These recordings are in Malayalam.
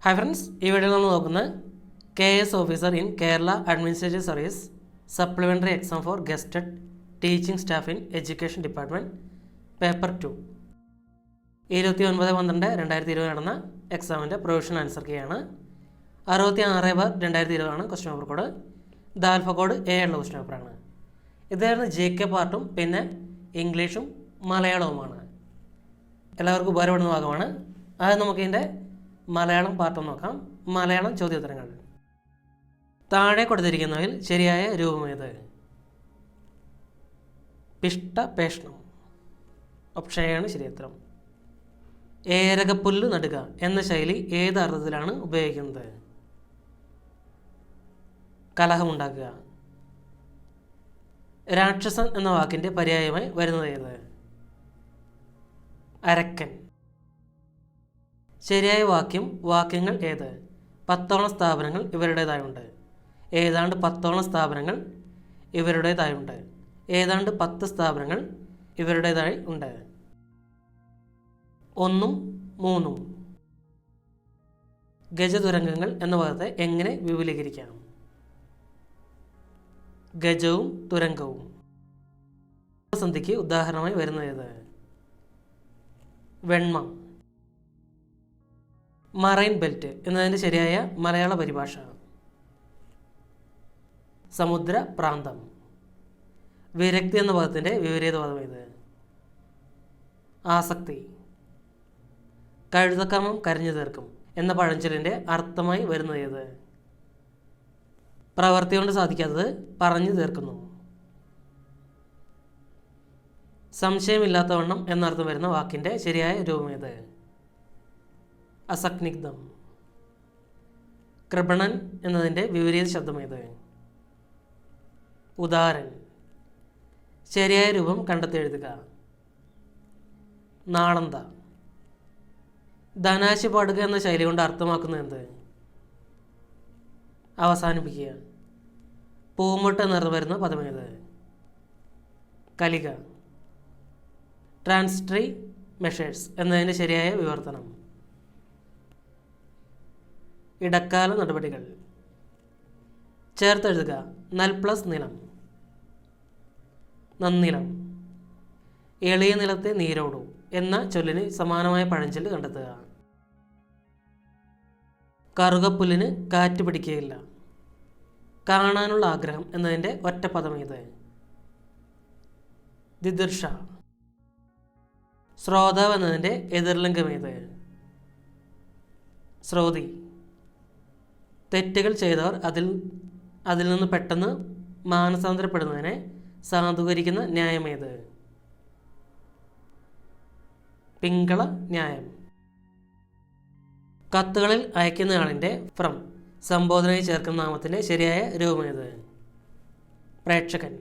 ഹായ് ഫ്രണ്ട്സ്, ഈ വീഡിയോയിൽ നമ്മൾ നോക്കുന്നത് KS officer in Kerala administrative service supplementary exam for gazetted teaching staff in education department paper 2 29/12/2020 നടന്ന എക്സാമിൻ്റെ പ്രൊവിഷൻ ആൻസർ കീയാണ്. 66/2020 ആണ് ക്വസ്റ്റ്യൻ പേപ്പർ കോഡ്. ഇത് ആൽഫ കോഡ് A ഉള്ള ക്വസ്റ്റ്യൻ പേപ്പറാണ്. ഇതായിരുന്നു GK പാർട്ടും പിന്നെ ഇംഗ്ലീഷും മലയാളവുമാണ്. എല്ലാവർക്കും ഉപകാരപ്പെടുന്ന ഭാഗമാണ്. അത് നമുക്കിതിൻ്റെ മലയാളം പാർട്ട് നോക്കാം. മലയാളം ചോദ്യോത്തരങ്ങൾ. താഴെ കൊടുത്തിരിക്കുന്നതിൽ ശരിയായ രൂപമേത്? പിഷ്ടപേഷണം ഓപ്ഷൻ എ ആണ് ശരിയുത്തരം. ഏരകപ്പുല്ല് നടുക എന്ന ശൈലി ഏത് അർത്ഥത്തിലാണ് ഉപയോഗിക്കുന്നത്? കലഹമുണ്ടാക്കുക. രാക്ഷസൻ എന്ന വാക്കിൻ്റെ പര്യായമായി വരുന്നത് ഏത്? അരക്കൻ. ശരിയായ വാക്യങ്ങൾ ഏത്? 10ഓളം സ്ഥാപനങ്ങൾ ഇവരുടേതായുണ്ട്. ഏതാണ്ട് 10ഓളം സ്ഥാപനങ്ങൾ ഇവരുടേതായുണ്ട്. ഏതാണ്ട് 10 സ്ഥാപനങ്ങൾ ഇവരുടേതായി ഉണ്ട്. 1ഉം 3ഉം. ഗജതുരങ്കങ്ങൾ എന്ന പദത്തെ എങ്ങനെ വിപുലീകരിക്കാം? ഗജവും തുരങ്കവും. സന്ധിക്ക് ഉദാഹരണമായി വരുന്നത് ഏത്? വെണ്മ. മറൈൻ ബെൽറ്റ് എന്നതിൻ്റെ ശരിയായ മലയാള പരിഭാഷ? സമുദ്ര പ്രാന്തം. വിരക്തി എന്ന പദത്തിൻ്റെ വിപരീത പദം ഏത്? ആസക്തി. കഴുതക്കർമ്മം കരഞ്ഞു തീർക്കും എന്ന പഴഞ്ചൊല്ലിൻ്റെ അർത്ഥമായി വരുന്നത് ഏത്? പ്രവൃത്തി കൊണ്ട് സാധിക്കാത്തത് പറഞ്ഞു തീർക്കുന്നു. സംശയമില്ലാത്തവണ്ണം എന്നർത്ഥം വരുന്ന വാക്കിൻ്റെ ശരിയായ രൂപമേത്? അസക്നിഗ്ധം. കൃപണൻ എന്നതിൻ്റെ വിപരീത ശബ്ദമേത്? ഉദാരൻ. ശരിയായ രൂപം കണ്ടെത്തി എഴുതുക. നാളന്ത. ധനാശി പാടുക എന്ന ശൈലി കൊണ്ട് അർത്ഥമാക്കുന്നത് എന്ത്? അവസാനിപ്പിക്കുക. പൂമുട്ട് എന്നർത്ഥം വരുന്ന പദമേത്? കലിക. ട്രാൻസിറ്ററി മെഷേഴ്സ് എന്നതിൻ്റെ ശരിയായ വിവർത്തനം? ഇടക്കാല നടപടികൾ. ചേർത്തെഴുതുക. നൽ പ്ലസ് നിലം. നന്നിലം. എളിയ നിലത്തെ നീരോടു എന്ന ചൊല്ലിന് സമാനമായ പഴഞ്ചൊല്ല് കണ്ടെത്തുക. കറുകപ്പുല്ലിന് കാറ്റ് പിടിക്കുകയില്ല. കാണാനുള്ള ആഗ്രഹം എന്നതിൻ്റെ ഒറ്റപ്പദം ഏത്? ദിദൃഷ. ശ്രോതാവ് എന്നതിൻ്റെ എതിർലിംഗം ഏത്? ശ്രോതി. തെറ്റുകൾ ചെയ്തവർ അതിൽ നിന്ന് പെട്ടെന്ന് മാനസാന്തരപ്പെടുന്നതിനെ സാധൂകരിക്കുന്ന ന്യായമേത്? പിങ്കള ന്യായം. കത്തുകളിൽ അയക്കുന്നയാളിൻ്റെ ഫ്രം സംബോധനയിൽ ചേർക്കുന്ന നാമത്തിൻ്റെ ശരിയായ രൂപമേത്? പ്രേക്ഷകൻ.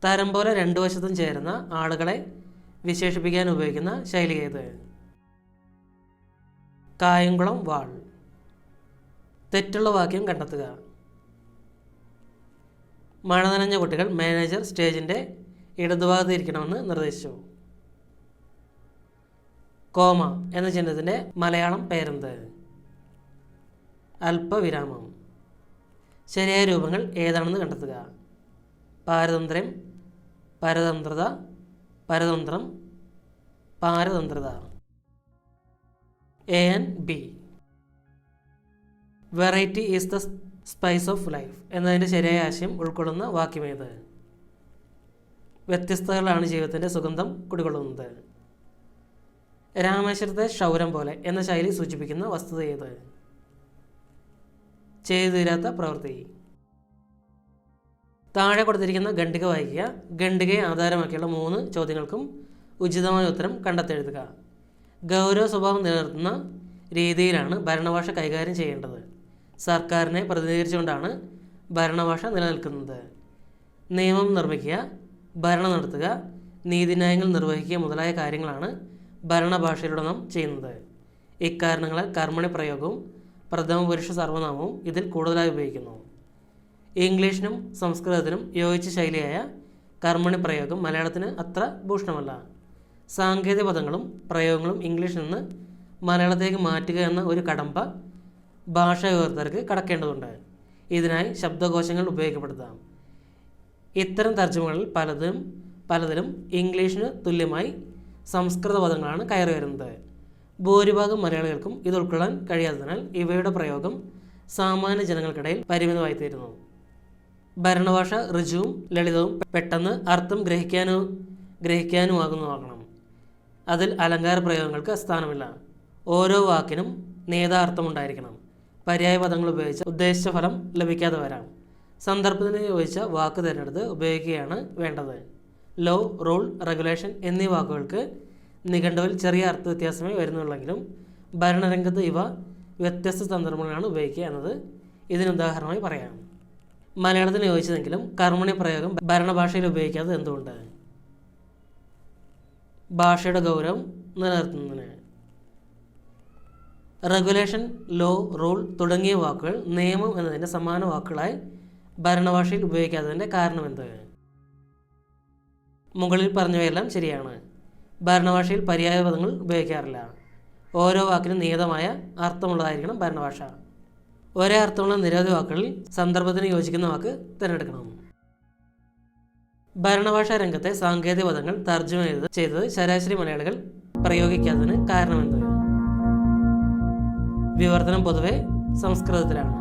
തരം പോലെ രണ്ടു വശത്തും ചേരുന്ന ആളുകളെ വിശേഷിപ്പിക്കാൻ ഉപയോഗിക്കുന്ന ശൈലി ഏത്? കായംകുളം വാൾ. തെറ്റുള്ള വാക്യം കണ്ടെത്തുക. മഴ നനഞ്ഞ കുട്ടികൾ മാനേജർ സ്റ്റേജിൻ്റെ ഇടതുഭാഗത്ത് ഇരിക്കണമെന്ന് നിർദ്ദേശിച്ചു. കോമ എന്ന ചിഹ്നത്തിൻ്റെ മലയാളം പേരെന്ത്? അല്പവിരാമം. ശരിയായ രൂപങ്ങൾ ഏതാണെന്ന് കണ്ടെത്തുക. പാരതന്ത്ര്യം, പരതന്ത്രത, പരതന്ത്രം, പാരതന്ത്രത. A and B. Variety is the spice of life എന്നതിൻ്റെ ശരിയായ ആശയം ഉൾക്കൊള്ളുന്ന വാക്യമേത്? വ്യത്യസ്തതകളാണ് ജീവിതത്തിൻ്റെ സുഗന്ധം കുടികൊള്ളുന്നത്. രാമേശ്വരത്തെ ക്ഷൗരം പോലെ എന്ന ശൈലി സൂചിപ്പിക്കുന്ന വസ്തുത ഏത്? ചെയ്തു തീരാത്ത പ്രവൃത്തി. താഴെ കൊടുത്തിരിക്കുന്ന ഖണ്ഡിക വായിക്കുക. ഖണ്ഡികയെ ആധാരമാക്കിയുള്ള 3 ചോദ്യങ്ങൾക്കും ഉചിതമായ ഉത്തരം കണ്ടെത്തെഴുതുക. ഗൗരവ സ്വഭാവം നിലനിർത്തുന്ന രീതിയിലാണ് ഭരണഭാഷ കൈകാര്യം ചെയ്യേണ്ടത്. സർക്കാരിനെ പ്രതിനിധീകരിച്ചുകൊണ്ടാണ് ഭരണഭാഷ നിലനിൽക്കുന്നത്. നിയമം നിർമ്മിക്കുക, ഭരണം നടത്തുക, നീതിന്യായങ്ങൾ നിർവഹിക്കുക മുതലായ കാര്യങ്ങളാണ് ഭരണഭാഷയിലൂടെ നാം ചെയ്യുന്നത്. ഇക്കാരണങ്ങളാൽ കർമ്മണി പ്രയോഗവും പ്രഥമ പുരുഷ സർവനാമവും ഇതിൽ കൂടുതലായി ഉപയോഗിക്കുന്നു. ഇംഗ്ലീഷിനും സംസ്കൃതത്തിനും യോജിച്ച ശൈലിയായ കർമ്മണി പ്രയോഗം മലയാളത്തിന് അത്ര ഭൂഷണമല്ല. സാങ്കേതിക പദങ്ങളും പ്രയോഗങ്ങളും ഇംഗ്ലീഷിൽ നിന്ന് മലയാളത്തേക്ക് മാറ്റുക എന്ന ഒരു കടമ്പ ഭാഷാ വിവർത്തകർക്ക് കടക്കേണ്ടതുണ്ട്. ഇതിനായി ശബ്ദകോശങ്ങൾ ഉപയോഗപ്പെടുത്താം. ഇത്തരം തർജ്ജമകളിൽ പലതിലും ഇംഗ്ലീഷിന് തുല്യമായി സംസ്കൃത പദങ്ങളാണ് കയറി വരുന്നത്. ഭൂരിഭാഗം മലയാളികൾക്കും ഇത് ഉൾക്കൊള്ളാൻ കഴിയാത്തതിനാൽ ഇവയുടെ പ്രയോഗം സാമാന്യ ജനങ്ങൾക്കിടയിൽ പരിമിതമായിത്തീരുന്നു. ഭരണഭാഷ ഋജുവും ലളിതവും പെട്ടെന്ന് അർത്ഥം ഗ്രഹിക്കാനുമാകുന്നതാകണം. അതിൽ അലങ്കാര പ്രയോഗങ്ങൾക്ക് സ്ഥാനമില്ല. ഓരോ വാക്കിനും നേതാർത്ഥമുണ്ടായിരിക്കണം. പര്യായ പദങ്ങൾ ഉപയോഗിച്ച് ഉദ്ദേശിച്ച ഫലം ലഭിക്കാതെ വരാം. സന്ദർഭത്തിന് യോജിച്ച വാക്ക് തിരഞ്ഞെടുത്ത് ഉപയോഗിക്കുകയാണ് വേണ്ടത്. ലോ, റൂൾ, റെഗുലേഷൻ എന്നീ വാക്കുകൾക്ക് നിഘണ്ടുവിൽ ചെറിയ അർത്ഥ വ്യത്യാസമേ വരുന്നുള്ളെങ്കിലും ഭരണരംഗത്ത് ഇവ വ്യത്യസ്ത സന്ദർഭങ്ങളാണ് ഉപയോഗിക്കുക എന്നത് ഇതിനുദാഹരണമായി പറയാം. മലയാളത്തിന് യോജിച്ചതെങ്കിലും കർമ്മണി പ്രയോഗം ഭരണഭാഷയിൽ ഉപയോഗിക്കാത്തത് എന്തുകൊണ്ട്? ഭാഷയുടെ ഗൗരവം നിലനിർത്തുന്നതിന്. റെഗുലേഷൻ, ലോ, റൂൾ തുടങ്ങിയ വാക്കുകൾ നിയമം എന്നതിൻ്റെ സമാന വാക്കുകളായി ഭരണഭാഷയിൽ ഉപയോഗിക്കാത്തതിൻ്റെ കാരണമെന്ത്? മുകളിൽ പറഞ്ഞവയെല്ലാം ശരിയാണ്. ഭരണഭാഷയിൽ പര്യായ പദങ്ങൾ ഉപയോഗിക്കാറില്ല. ഓരോ വാക്കിനും നിയതമായ അർത്ഥമുള്ളതായിരിക്കണം ഭരണഭാഷ. ഒരേ അർത്ഥമുള്ള നിരവധി വാക്കുകളിൽ സന്ദർഭത്തിന് യോജിക്കുന്ന വാക്ക് തിരഞ്ഞെടുക്കണം. ഭരണഭാഷാ രംഗത്തെ സാങ്കേതിക പദങ്ങൾ തർജ്ജമ ചെയ്തത് ശരാശരി മലയാളികൾ പ്രയോഗിക്കാത്തതിന് കാരണമെന്ത്? വിവർത്തനം പൊതുവെ സംസ്കൃതത്തിലാണ്.